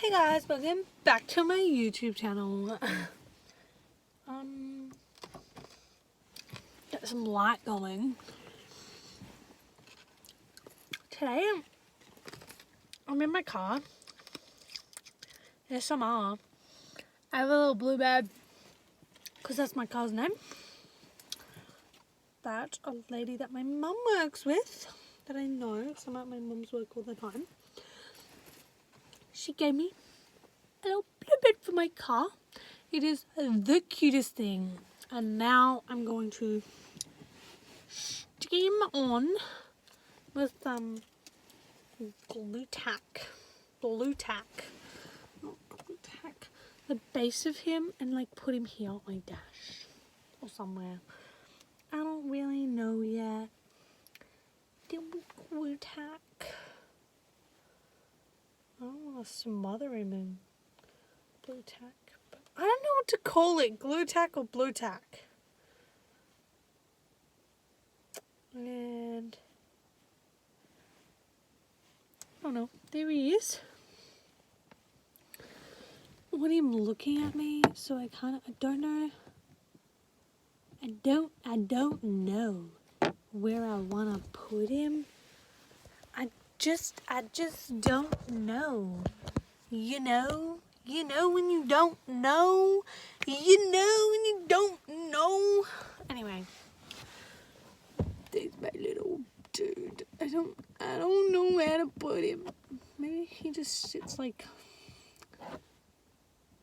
Hey guys, welcome back to my YouTube channel. Get some light going. Today, I'm in my car. ASMR. I have a little bluebird, because that's my car's name. That's a lady that my mum works with, that I know, because I'm at my mum's work all the time. She gave me a little bluebird for my car. It is the cutest thing. And now I'm going to stick him on with some glue tack, the base of him, and like put him here on my dash or somewhere. I don't really know yet. Then we glue tack. I don't want to smother him in blue tack, but I don't know what to call it, glue tack or blue tack. And I don't know, there he is. I want him looking at me, so I don't know. I don't know where I want to put him. I just don't know. You know when you don't know. You know when you don't know. Anyway, there's my little dude. I don't know where to put him. Maybe he just sits like.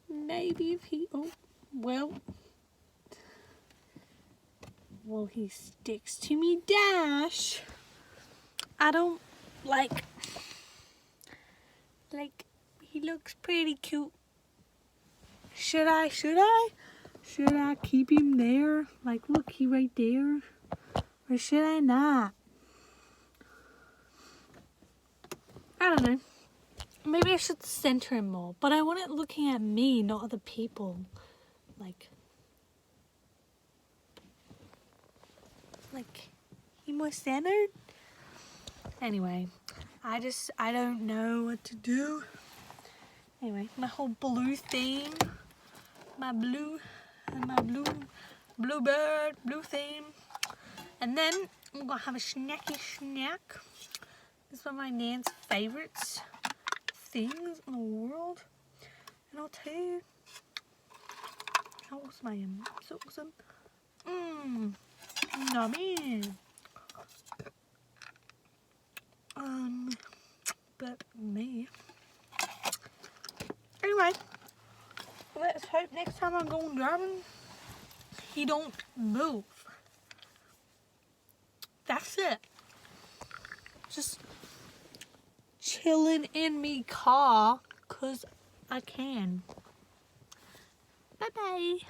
Maybe if he. Oh, well, he sticks to me dash. I don't like. He looks pretty cute. Should I keep him there? Like, look, he right there. Or should I not? I don't know. Maybe I should center him more. But I want it looking at me, not other people. Like he more centered? Anyway, I don't know what to do. Anyway, my whole blue theme. My bluebird, blue theme. And then I'm gonna have a snacky snack. This is one of my nan's favorites things in the world. And I'll tell you how awesome I am. So awesome. Yummy. But me. Anyway, let's hope next time I'm going driving, he don't move. That's it. Just chilling in me car, 'cause I can. Bye-bye.